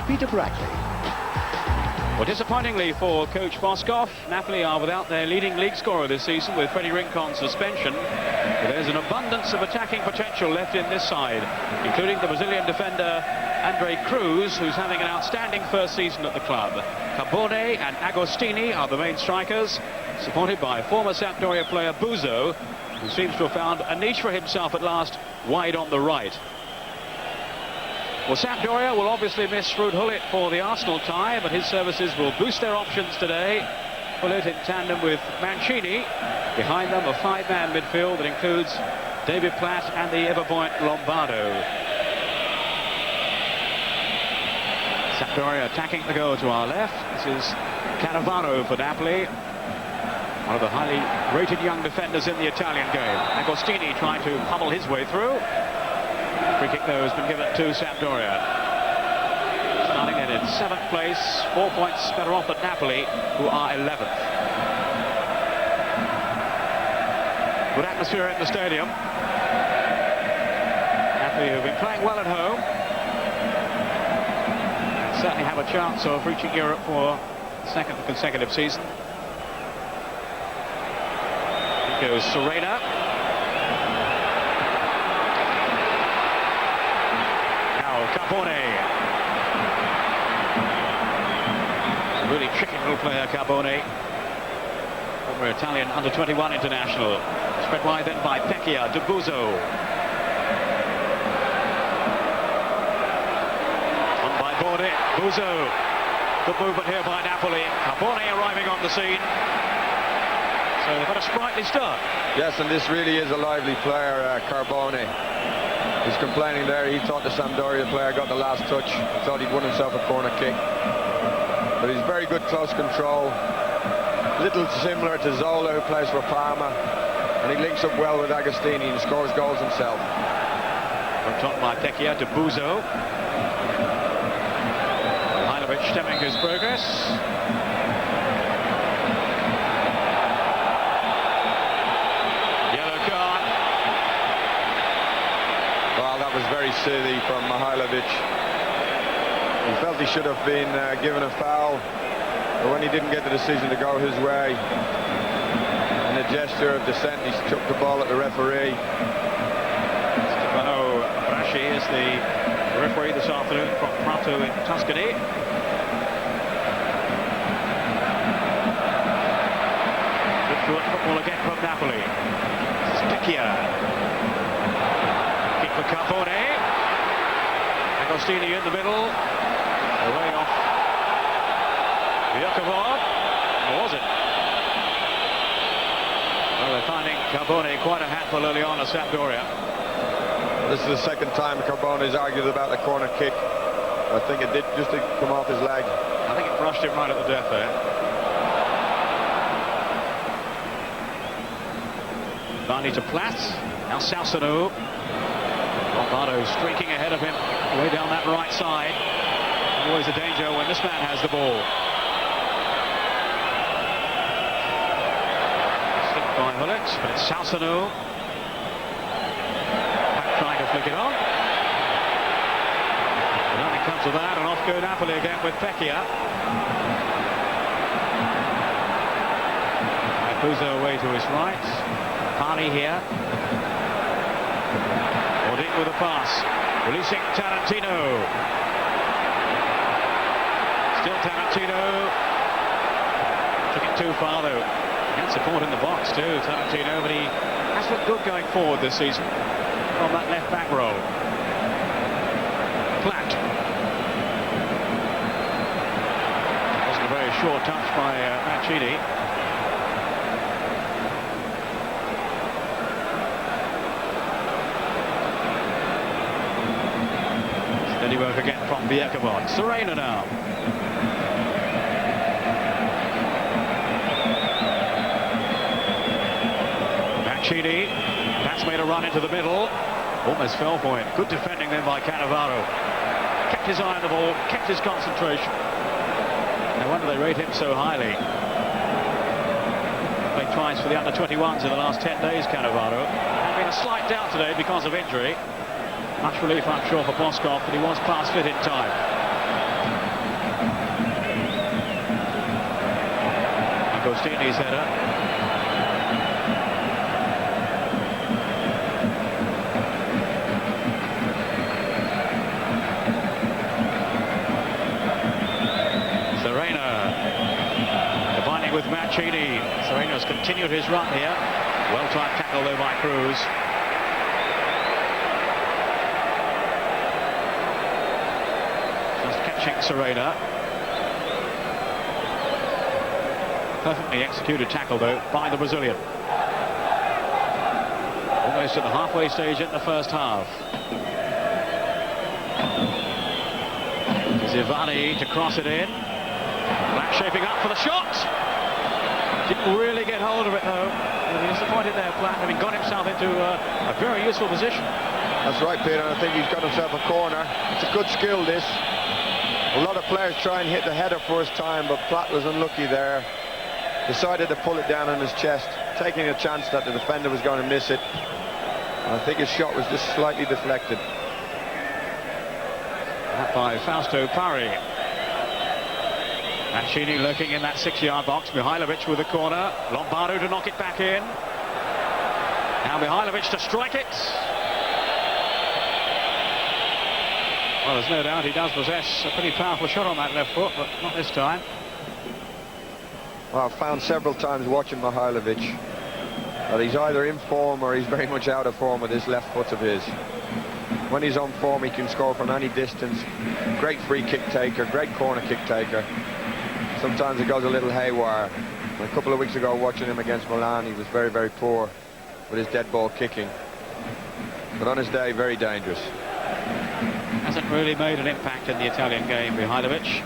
Peter Brackley. Well, disappointingly for coach Boskov, Napoli are without their leading league scorer this season with Freddie Rink on suspension. But there's an abundance of attacking potential left in this side, including the Brazilian defender Andre Cruz, who's having an outstanding first season at the club. Carbone and Agostini are the main strikers, supported by former Sampdoria player Buzo, who seems to have found a niche for himself at last, wide on the right. Well, Sampdoria will obviously miss Ruud Gullit for the Arsenal tie, but his services will boost their options today. Gullit in tandem with Mancini. Behind them, a five-man midfield that includes David Platt and the ever-buoyant Lombardo. Sampdoria attacking the goal to our left. This is Cannavaro for Napoli, one of the highly rated young defenders in the Italian game. Agostini trying to pummel his way through. Free kick, though, has been given to Sampdoria. Starting in 7th place, 4 points better off than Napoli, who are 11th. Good atmosphere in the stadium. Napoli have been playing well at home. And certainly have a chance of reaching Europe for the second consecutive season. Here goes Serena. Carbone. Really tricky little player, Carbone. Former Italian under-21 international. Spread wide then by Pecchia to Buzo. On by Borde. Buzo. Good movement here by Napoli. Carbone arriving on the scene. So they've had a sprightly start. Yes, and this really is a lively player, Carbone. He's complaining there. He thought the Sampdoria player got the last touch. He thought he'd won himself a corner kick. But he's very good close control. Little similar to Zola, who plays for Parma. And he links up well with Agostini and scores goals himself. Worked on by Pecchia to Buzo. Mihailovic stemming his progress. Very silly from Mihailovic. He felt he should have been given a foul, but when he didn't get the decision to go his way, in a gesture of dissent, he chucked the ball at the referee. Stefano Braschi is the referee this afternoon from Prato in Tuscany. Good football again from Napoli. Pecchia. For Carbone. Agostini in the middle. Away off. Videoenciclopedia. Or was it? Well, they're finding Carbone quite a handful early on at Sampdoria. This is the second time Carbone has argued about the corner kick. I think it did just come off his leg. I think it brushed him right at the death there. Barney to Platt. Now Salsano. Lombardo streaking ahead of him, way down that right side. Always a danger when this man has the ball. Slipped by Gullit, but it's Salsano. Trying to flick it on. But nothing comes of that, and off go Napoli again with Pecchia. Buzo away to his right. Parley here. In with a pass, releasing Tarantino. Still Tarantino. Took it too far though. And support in the box too, Tarantino, but he has looked good going forward this season on that left back roll. Platt. Wasn't a very short touch by Mancini. Steady work again from Videoenciclopedia. Serena now. Mancini. That's made a run into the middle. Almost fell for it. Good defending then by Cannavaro. Kept his eye on the ball, kept his concentration. No wonder they rate him so highly. Played twice for the under-21s in the last 10 days, Cannavaro. Had been a slight doubt today because of injury. Much relief, I'm sure, for Boskov, but he was past fit in time. Agostini's header. With Mancini. Sereno's continued his run here. Well-timed tackle though by Cruz. Just catching Serena. Perfectly executed tackle though by the Brazilian. Almost at the halfway stage in the first half. Zivani to cross it in. Black shaping up for the shot. Didn't really get hold of it though. He disappointed there, Platt, having got himself into a very useful position. That's right, Peter. I think he's got himself a corner. It's a good skill, this. A lot of players try and hit the header first time, but Platt was unlucky there. Decided to pull it down on his chest, taking a chance that the defender was going to miss it. And I think his shot was just slightly deflected. That by Fausto Pari. Mancini lurking in that 6-yard box. Mihailovic with the corner. Lombardo to knock it back in. Now Mihailovic to strike it. Well, there's no doubt he does possess a pretty powerful shot on that left foot, but not this time. Well, I've found several times watching Mihailovic that he's either in form or he's very much out of form with his left foot of his. When he's on form, he can score from any distance. Great free kick taker, great corner kick taker. Sometimes it goes a little haywire. A couple of weeks ago, watching him against Milan, he was very, very poor with his dead ball kicking. But on his day, very dangerous. Hasn't really made an impact in the Italian game, Mihailovic.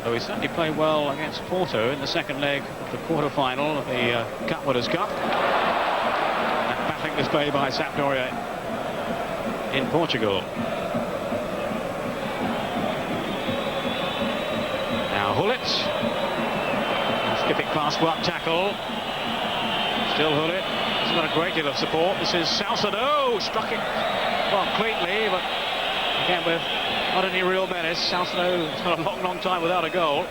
Though he certainly played well against Porto in the second leg of the quarter-final of the Cup Winners' Cup. And battling this bay by Sampdoria in Portugal. Now Hullet. Skipping past one tackle. Still Hullet. He's got a great deal of support. This is Salcedo. Struck it well cleanly, but again with not any real menace. Salcedo's got a long, long time without a goal.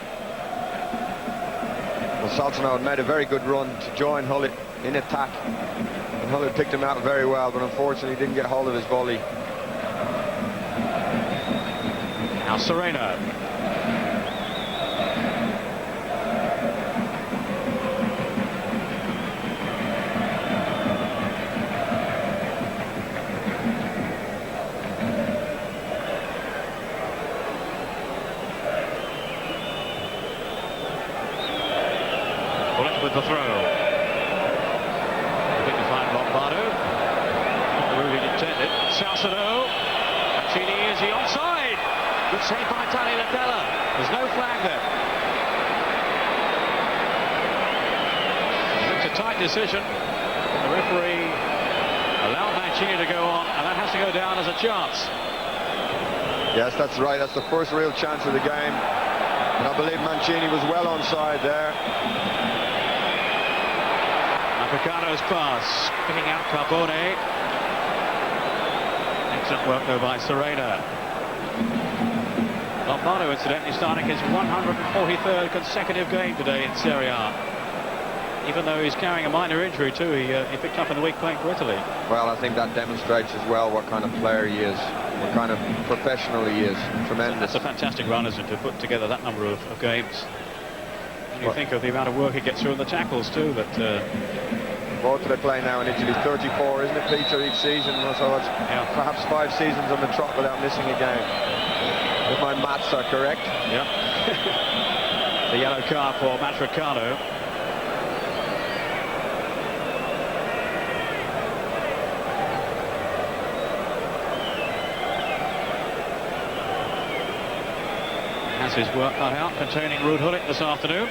Well, Salcedo had made a very good run to join Hullet in attack. And Hullet picked him out very well, but unfortunately didn't get hold of his volley. Now Serena. With the throw. Dignified Lombardo. Not the route he intended. Salcedo. Mancini, is he onside? Good save by Tagliatella. There's no flag there. It's a tight decision. The referee allowed Mancini to go on, and that has to go down as a chance. Yes, that's right. That's the first real chance of the game. And I believe Mancini was well onside there. Picano's pass, picking out Carbone. Excellent work though by Serena. Lombardo incidentally starting his 143rd consecutive game today in Serie A. Even though he's carrying a minor injury too, he picked up in the week playing for Italy. Well, I think that demonstrates as well what kind of player he is, what kind of professional he is. Tremendous. That's a fantastic run, isn't it, to put together that number of games. And you think of the amount of work he gets through in the tackles too, that what do they play now in Italy? 34, isn't it, Peter, each season? So it's perhaps 5 seasons on the trot without missing a game. If my maths are correct. Yeah. The yellow card for Matricano. Has his work cut out, containing Ruud Gullit this afternoon.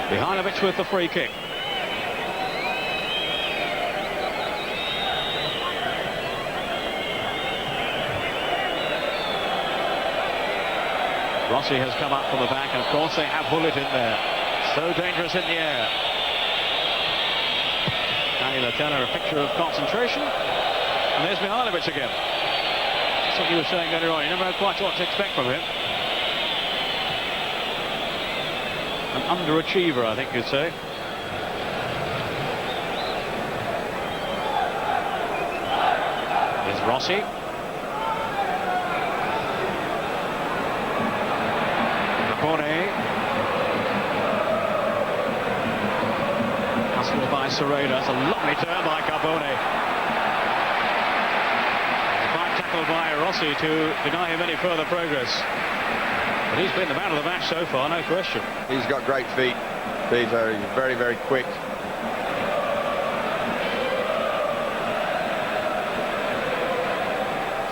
Mihailovic with the free kick. Rossi has come up from the back, and of course they have Gullit in there. So dangerous in the air. Tagliatella, a picture of concentration. And there's Mihailovic again. That's what you were saying earlier on. You never know quite what to expect from him. An underachiever, I think you'd say. Here's Rossi. Napoli. Hustled by Serena. It's a lovely turn by Carbone. Fine tackle by Rossi to deny him any further progress. But he's been the man of the match so far, no question. He's got great feet, Peter. He's very, very quick.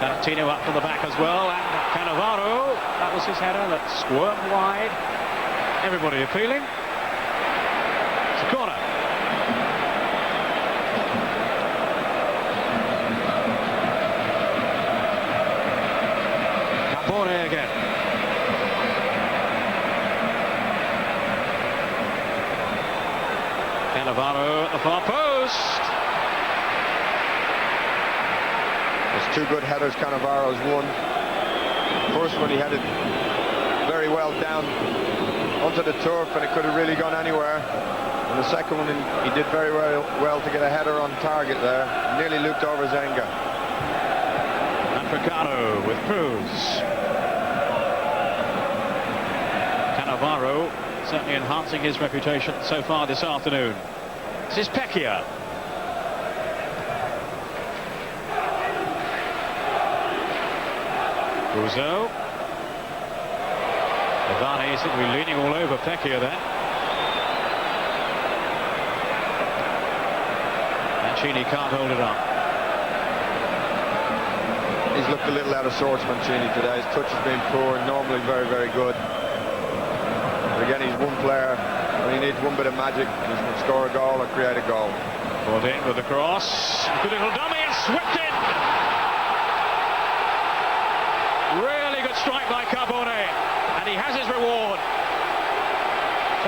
Tarantino up from the back as well, and Cannavaro, that was his header that squirmed wide. Everybody appealing. It's a corner. Carbone again. Cannavaro at the far post. There's two good headers Cannavaro's won. First one he headed very well down onto the turf and it could have really gone anywhere. And the second one he did very well to get a header on target there. Nearly looped over Zenga. And Ricardo with Cruz. Cannavaro certainly enhancing his reputation so far this afternoon. This is Pecchia. Uzo. Ivani seems to be leaning all over Pecchia there. Mancini can't hold it up. He's looked a little out of sorts, Mancini, today. His touch has been poor, normally very, very good. But again, he's one player. When he needs one bit of magic, he can score a goal or create a goal. Brought in with the cross. Good little dummy and swept in. Really good strike by Carbone, and he has his reward.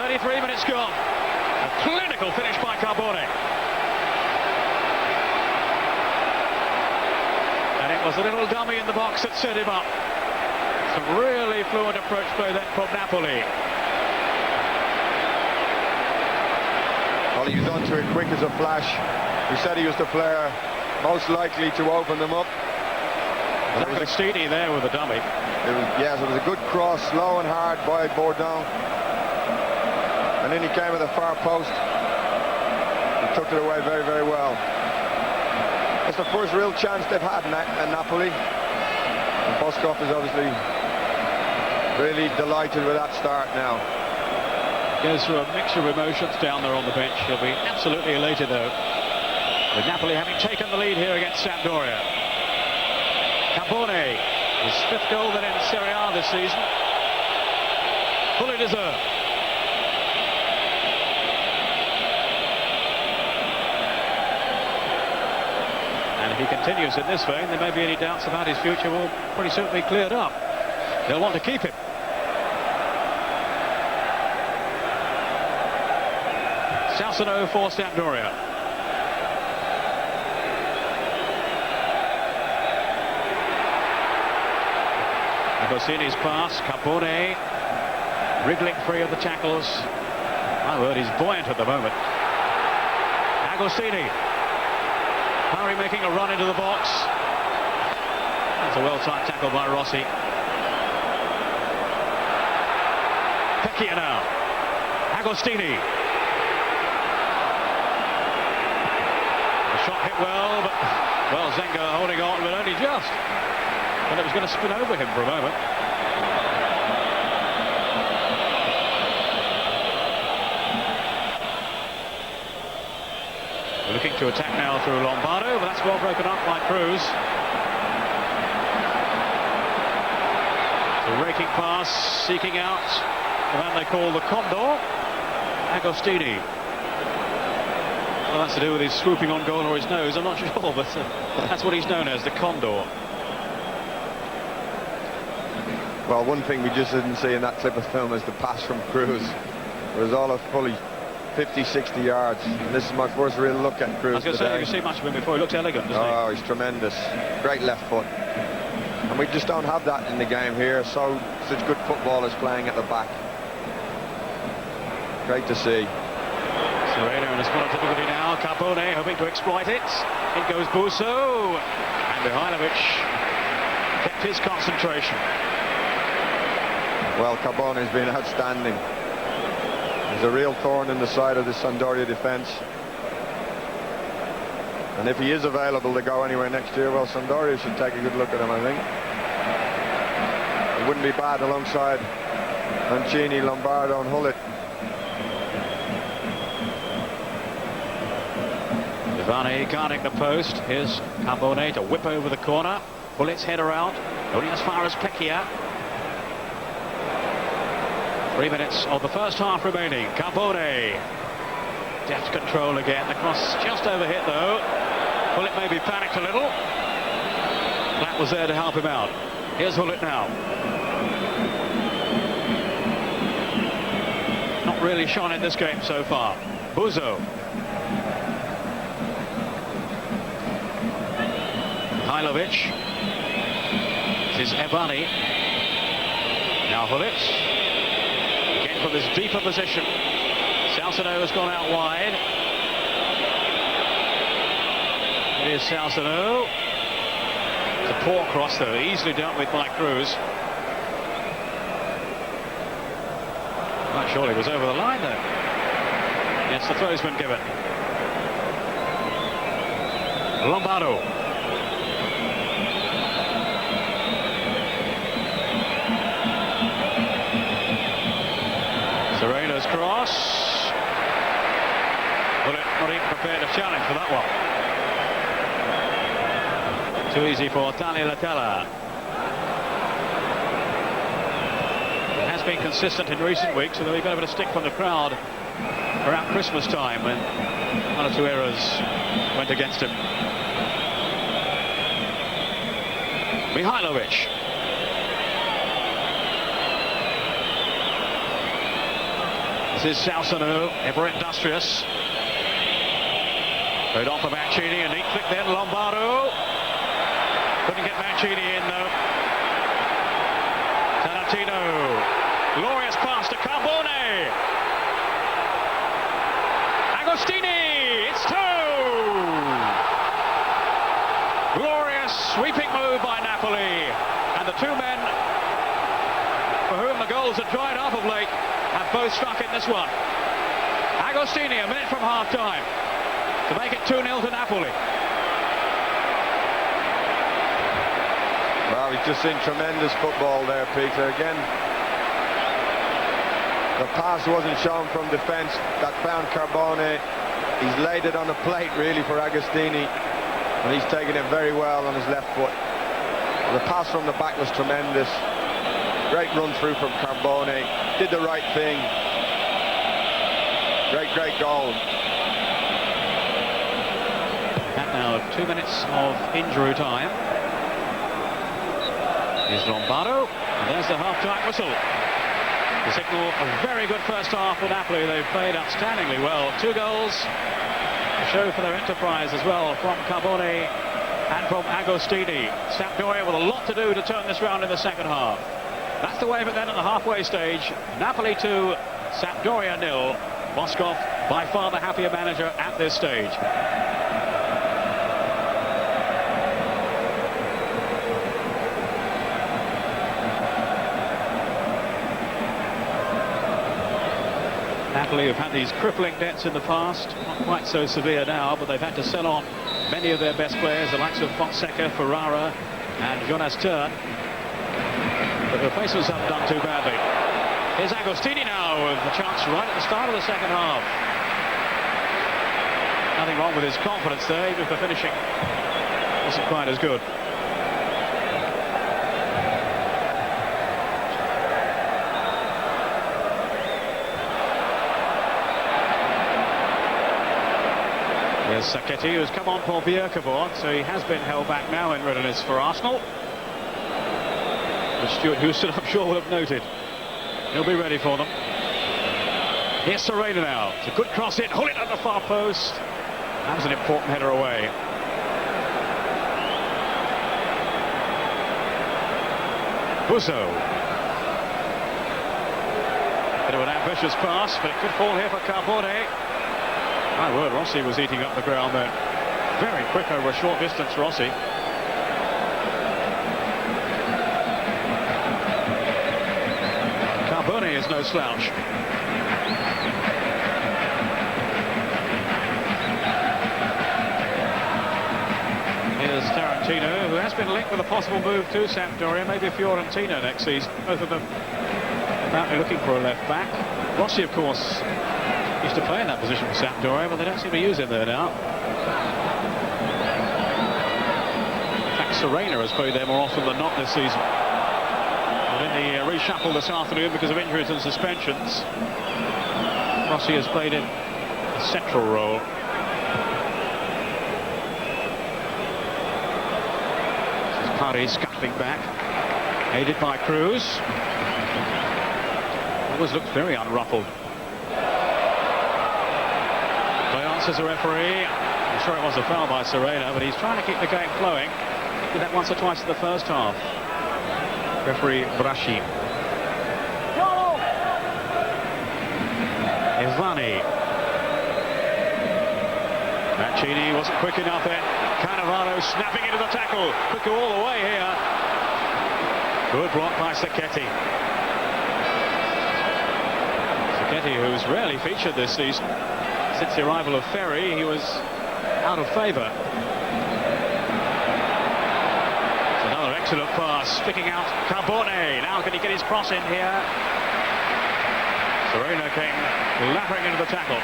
33 minutes gone. A clinical finish by Carbone. And it was a little dummy in the box that set him up. Some really fluent approach play then from Napoli. Well, he was onto it quick as a flash. He said he was the player most likely to open them up. Agostini there with a dummy. Yes, it was a good cross, slow and hard by Bourdon. And then he came at the far post. He took it away very, very well. It's the first real chance they've had in Napoli. And Boskov is obviously really delighted with that start now. Goes through a mixture of emotions down there on the bench. He'll be absolutely elated though, with Napoli having taken the lead here against Sampdoria. Carbone, his fifth goal then in Serie A this season. Fully deserved. And if he continues in this vein, there may be any doubts about his future will pretty soon be cleared up. They'll want to keep him. Salsano for Sampdoria. Agostini's pass, Carbone wriggling free of the tackles. My word, he's buoyant at the moment. Agostini. Parry making a run into the box. That's a well-timed tackle by Rossi. Pecchia now. Agostini. The shot hit well, but, well, Zenga holding on, but only just. And it was going to spin over him for a moment. We're looking to attack now through Lombardo, but that's well broken up by Cruz. The raking pass, seeking out the man they call the Condor, Agostini. Well, that's to do with his swooping on goal or his nose, I'm not sure, but that's what he's known as, the Condor. Well, one thing we just didn't see in that clip of film is the pass from Cruz. It was all of fully 50, 60 yards. And this is my first real look at Cruz. I was going to say, you see much of him before. He looks elegant, doesn't he? Oh, he's tremendous. Great left foot. And we just don't have that in the game here. Such good footballers playing at the back. Great to see. Serena in a spot of difficulty now. Carbone hoping to exploit it. In goes Busso. And Mihailovic kept his concentration. Well, Carbone has been outstanding. He's a real thorn in the side of the Sampdoria defence. And if he is available to go anywhere next year, well, Sampdoria should take a good look at him, I think. It wouldn't be bad alongside Mancini, Lombardo and Hullet. Ivani guarding the post. Here's Carbone to whip over the corner. Hullet's header out. Only as far as Pecchia. 3 minutes of the first half remaining. Carbone. Deft control again. The cross just overhit though. Hullet maybe panicked a little. Platt was there to help him out. Here's Hullet now. Not really shone in this game so far. Buzo. Mihailovic. This is Ivani. Now Hullet. Again from this deeper position. Salcedo has gone out wide. It is Salcedo. It's a poor cross though, easily dealt with by Cruz. Well, surely was over the line though. Yes, the throw's been given. Lombardo. Serena's cross. But not even prepared to challenge for that one. Too easy for Tagliatella. It has been consistent in recent weeks, although he got a bit of stick from the crowd around Christmas time when one or two errors went against him. Mihailovic. This is Salcedo, ever industrious. Played off of Mancini, a neat flick then, Lombardo. Couldn't get Mancini in though. Tarantino. Glorious pass to Carbone. Agostini, it's two! Glorious sweeping move by Napoli. And the two men for whom the goals had dried up of late have both struck in this one. Agostini, a minute from half-time, to make it 2-0 to Napoli. Well, he's just seen tremendous football there, Peter. Again, the pass wasn't shown from defence. That found Carbone. He's laid it on a plate, really, for Agostini. And he's taken it very well on his left foot. The pass from the back was tremendous. Great run through from Carbone. Did the right thing. Great goal. And now 2 minutes of injury time. Here's Lombardo. And there's the half-time whistle. The signal, a very good first half for Napoli. They've played outstandingly well. 2 goals to show for their enterprise as well from Carbone and from Agostini. Sampdoria with a lot to do to turn this round in the second half. That's the way of it then at the halfway stage. Napoli 2, Sampdoria 0. Moskov by far the happier manager at this stage. Napoli have had these crippling debts in the past, not quite so severe now, but they've had to sell on many of their best players, the likes of Fonseca, Ferrara and Jonas Tern. But the replacements haven't done too badly. Here's Agostini now with the chance right at the start of the second half. Nothing wrong with his confidence there, even if the finishing wasn't quite as good. Here's Sacchetti, who's come on for Bierkevord, so he has been held back now in readiness for Arsenal. But Stuart Houston, I'm sure, will have noted. He'll be ready for them. Here's Serena now. It's a good cross in. Hold it at the far post. That was an important header away. Busso. Bit of an vicious pass, but it could fall here for Carbone. My word, Rossi was eating up the ground there. Very quick over a short distance, Rossi. Carbone is no slouch. Here's Tarantino, who has been linked with a possible move to Sampdoria, maybe Fiorentina next season. Both of them apparently looking for a left back. Rossi, of course, used to play in that position for Sampdoria, but they don't seem to use him there now. In fact, Serena has played there more often than not this season. But in the reshuffle this afternoon, because of injuries and suspensions, Rossi has played in a central role. This is Parry scuttling back, aided by Cruz. Always looks very unruffled. As a referee, I'm sure it was a foul by Serena, but he's trying to keep the game flowing. Did that once or twice in the first half. Referee Braschi. Ivani. Mancini wasn't quick enough then. Cannavaro snapping into the tackle. Could go all the way here. Good block by Sacchetti. Sacchetti, who's rarely featured this season. Since the arrival of Ferry, he was out of favour. It's another excellent pass, sticking out Carbone. Now can he get his cross in here? Serena came lappering into the tackle.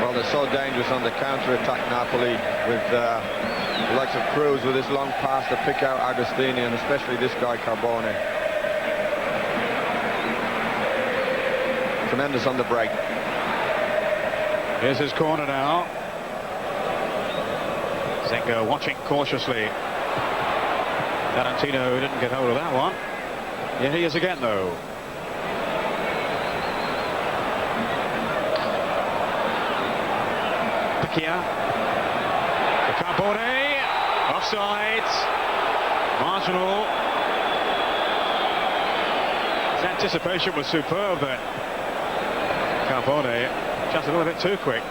Well, they're so dangerous on the counter-attack, Napoli, with the likes of Cruz with his long pass to pick out Agostini, and especially this guy, Carbone. Tremendous on the break. Here's his corner now. Zenga watching cautiously. Tarantino didn't get hold of that one. Here he is again, though. Pacchia. Carbone. Offside. Marginal. His anticipation was superb then. Carbone just a little bit too quick.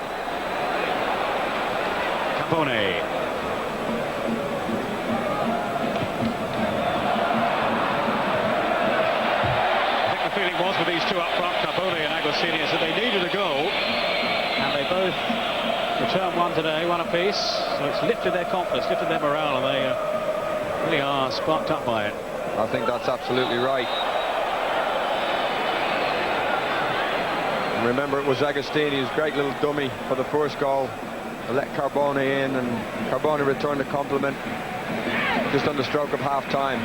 Carbone. I think the feeling was with these two up front, Carbone and Agostini, is that they needed a goal, and they both returned one today, one apiece. So it's lifted their confidence, lifted their morale, and they really are sparked up by it. I think that's absolutely right. Remember, it was Agostini's great little dummy for the first goal. They let Carbone in, and Carbone returned the compliment just on the stroke of half-time.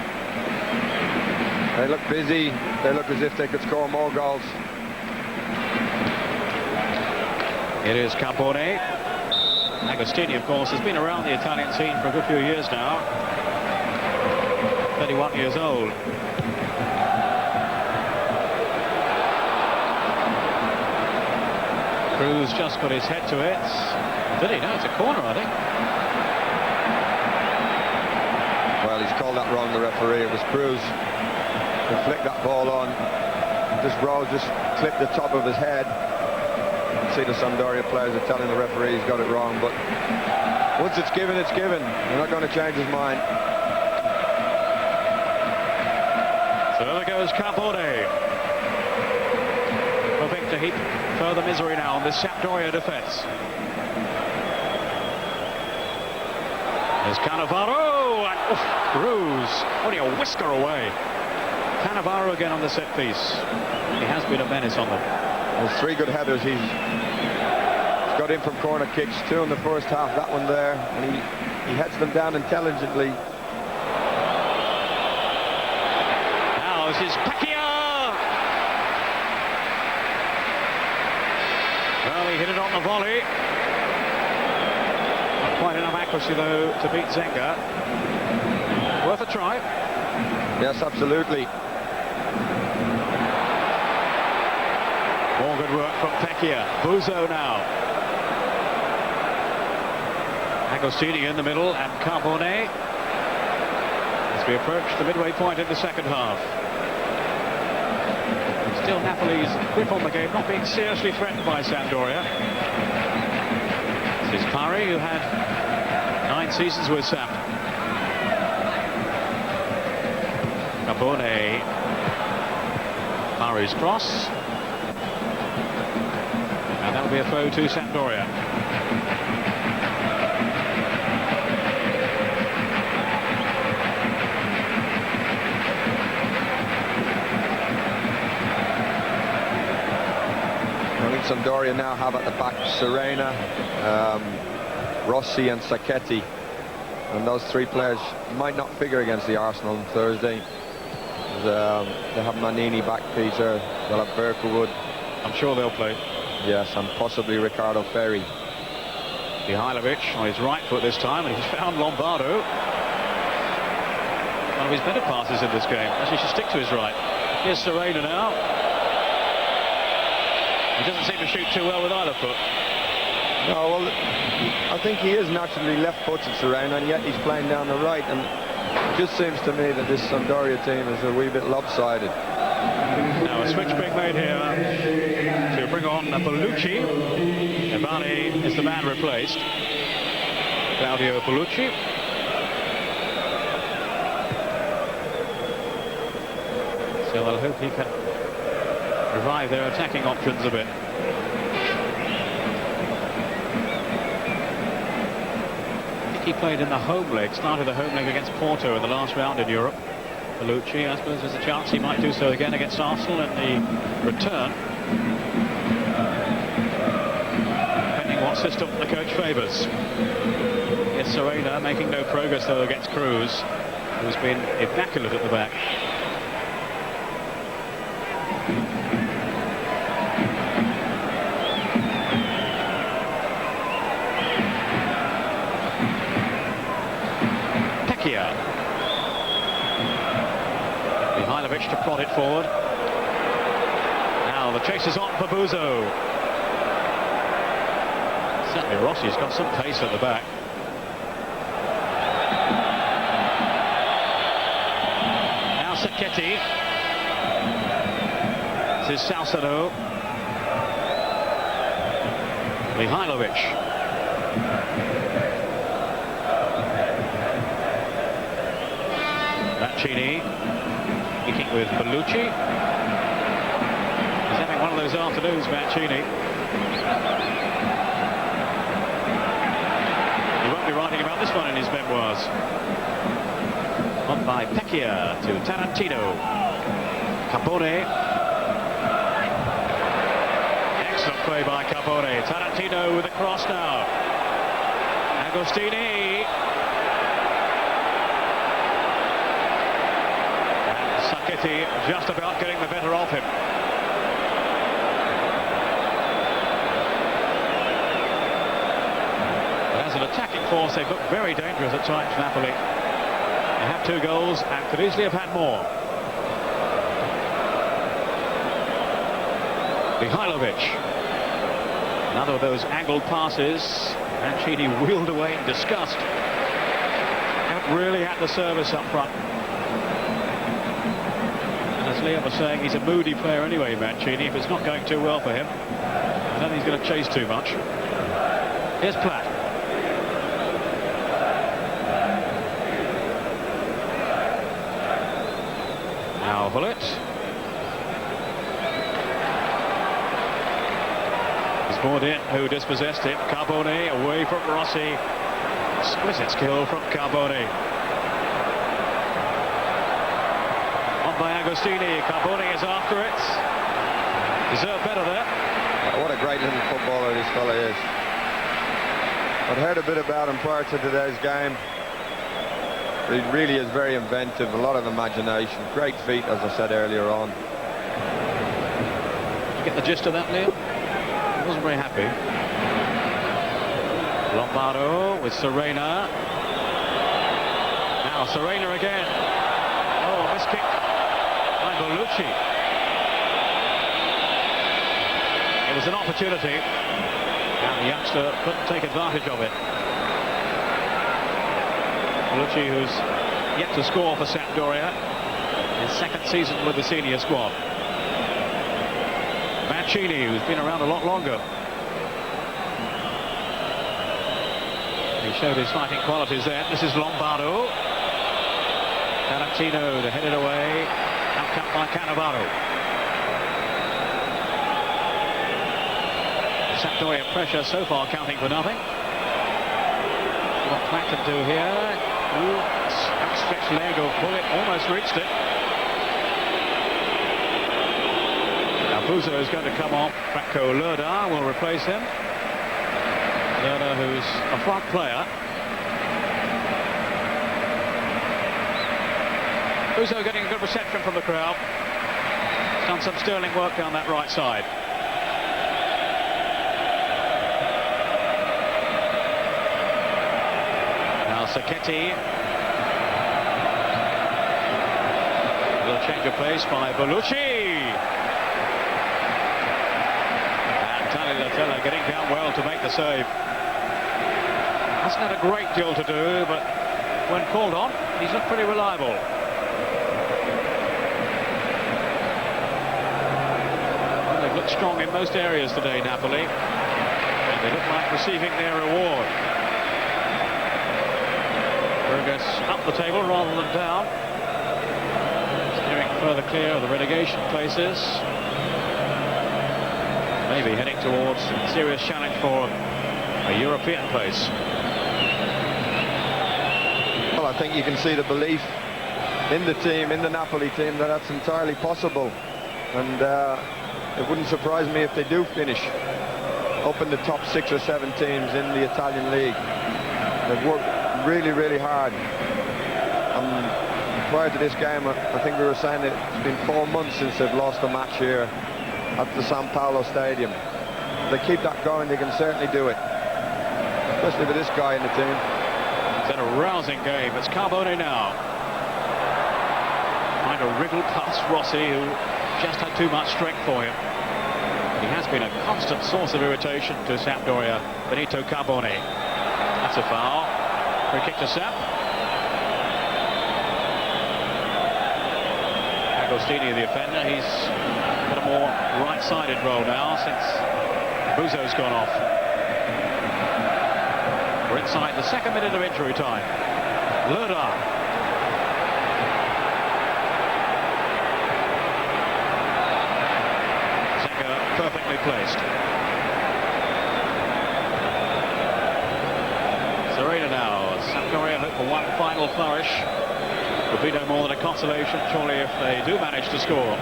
They look busy. They look as if they could score more goals. It is Carbone. Agostini, of course, has been around the Italian scene for a good few years now. 31 years old. Cruz just got his head to it. Did he? No, it's a corner, I think. Well, he's called that wrong, the referee. It was Cruz who flicked that ball on. Rose just clipped the top of his head. See, the Sampdoria players are telling the referee he's got it wrong, but once it's given, it's given. They're not going to change his mind. So there goes Carbone. Hoping to heap further misery now on this Sampdoria defence. There's Cannavaro, and Cruz only a whisker away. Cannavaro again on the set piece. He has been a menace on them. There's three good headers. He's got in from corner kicks, two in the first half, that one there, and he heads them down intelligently. Now this is Pacchia. Well, he hit it on the volley. Not quite enough accuracy, though, to beat Zenga. Worth a try. Yes, absolutely. More good work from Pacchia. Buzo now. Agostini in the middle, and Carbone. we approach the midway point in the second half. Still Napoli's grip on the game, not being seriously threatened by Sampdoria. This is Pari, who had 9 seasons with Samp. Carbone. Pari's cross. And that will be a throw to Sampdoria. Sampdoria now have at the back Serena, Rossi and Sacchetti, and those 3 players might not figure against the Arsenal on Thursday. They have Manini back, Peter, they'll have Berkelwood. I'm sure they'll play. Yes, and possibly Ricardo Ferri. Mihailovic on his right foot this time, and he's found Lombardo. One of his better passes in this game. Actually should stick to his right. Here's Serena now. He doesn't seem to shoot too well with either foot. No, well, I think he is naturally left-footed, Serena, and yet he's playing down the right, and it just seems to me that this Sampdoria team is a wee bit lopsided. Now a switch being made here to bring on Bellucci. Ivani is the man replaced. Claudio Bellucci. So I'll hope he can revive their attacking options a bit. I think he played in the home leg, started the home leg against Porto in the last round in Europe. Bellucci, I suppose there's a chance he might do so again against Arsenal in the return. Depending what system the coach favours. Yes, Serena making no progress though against Cruz, who's been immaculate at the back. Mihailovic to prod it forward. Now the chase is on for Buzo. Certainly Rossi's got some pace at the back. Now Sacchetti. This is Salcedo. Mihailovic. Mancini speaking with Bellucci. He's having one of those afternoons, Mancini. He won't be writing about this one in his memoirs. On by Pecchia to Tarantino. Carbone. Excellent play by Carbone. Tarantino with a cross now. Agostini. Sacchetti just about getting the better of him. But as an attacking force, they've looked very dangerous at times, Napoli. They have 2 goals and could easily have had more. Mihailovic. Another of those angled passes. Mancini wheeled away in disgust. Haven't really had the service up front. As Liam was saying, he's a moody player anyway, Mancini. If it's not going too well for him, I don't think he's going to chase too much. Here's Platt. Now Bullet. He's brought in, who dispossessed it. Carbone away from Rossi. Exquisite skill from Carbone. By Agostini. Carbone is after it. Deserved better there. What a great little footballer this fella is. I'd heard a bit about him prior to today's game. He really is very inventive, a lot of imagination, great feet, as I said earlier on. Did you get the gist of that, Liam? He wasn't very happy. Lombardo with Serena. Now Serena again. Oh, miss kick. Bellucci. It was an opportunity and the youngster couldn't take advantage of it. Bellucci, who's yet to score for Sampdoria. His second season with the senior squad. Mancini, who's been around a lot longer. He showed his fighting qualities there. This is Lombardo. Tarantino to head it away. Outcut by Cannavaro. Sampdoria pressure so far counting for nothing. What Platt can do here. Ooh, outstretched leg of Bullet almost reached it. Now Buzo is going to come off. Franco Lerda will replace him. Lerda, who's a front player. Buzo getting a good reception from the crowd. He's done some sterling work down that right side. Now Sacchetti. A little change of pace by Bellucci. And Tagliatella getting down well to make the save. Hasn't had a great deal to do, but when called on, he's looked pretty reliable. Well, they've looked strong in most areas today, Napoli. And they look like receiving their reward. Progress up the table rather than down. Steering further clear of the relegation places. Maybe heading towards a serious challenge for a European place. Well, I think you can see the belief in the team, in the Napoli team, that that's entirely possible. And it wouldn't surprise me if they do finish up in the top 6 or 7 teams in the Italian league. They've worked really, really hard. Prior to this game, I think we were saying that it's been 4 months since they've lost a match here at the San Paolo Stadium. If they keep that going, they can certainly do it, especially with this guy in the team. It's been a rousing game. It's Carbone now. Trying to wriggle past Rossi, who just had too much strength for him. He has been a constant source of irritation to Sampdoria. Benito Carbone. That's a foul. Free kick to Samp. Agostini, the offender, he's got a more right-sided role now since Buzo's gone off. We're inside the second minute of injury time. Lerda. Zeka perfectly placed. Serena now. Sampdoria hope for one final flourish. Would be no more than a consolation, surely, if they do manage to score.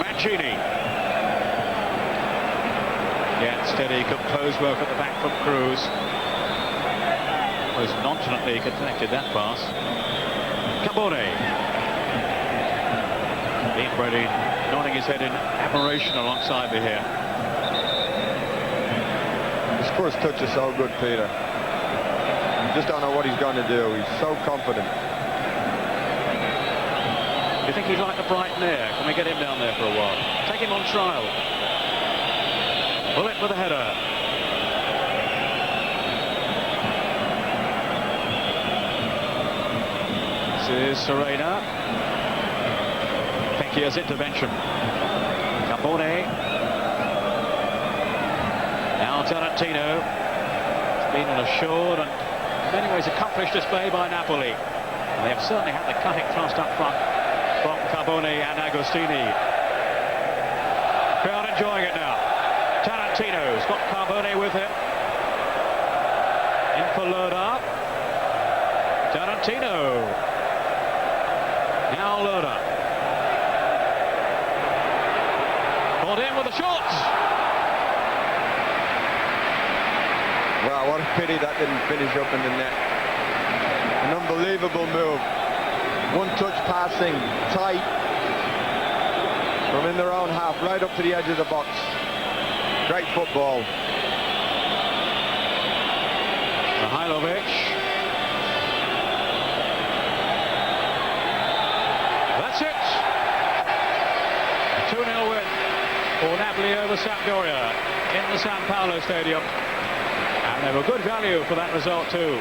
Mancini. Again, steady, composed work at the back from Cruz. Most nonchalantly connected that pass. Carbone. Dean Brady nodding his head in admiration alongside me here. His first touch is so good, Peter. You just don't know what he's going to do. He's so confident. Do you think he'd like the Brighton air? Can we get him down there for a while? Take him on trial. Bullet with a header. This is Serena. Pecchia's intervention. Carbone. Now Tarantino. It's been an assured and in many ways accomplished display by Napoli. And they have certainly had the cutting thrust up front from Carbone and Agostini. Crowd enjoying it now. Tarantino's got Carbone with him. In for Lerda. Tarantino. Now Lerda. Caught in with a shot. Wow, what a pity that didn't finish up in the net. An unbelievable move. One touch passing, tight, from in their own half, right up to the edge of the box. Great football. Mihailovic. That's it. 2-0 win for Napoli over Sampdoria in the San Paolo Stadium. And they were good value for that result too.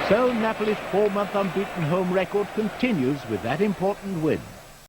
So Napoli's 4-month unbeaten home record continues with that important win.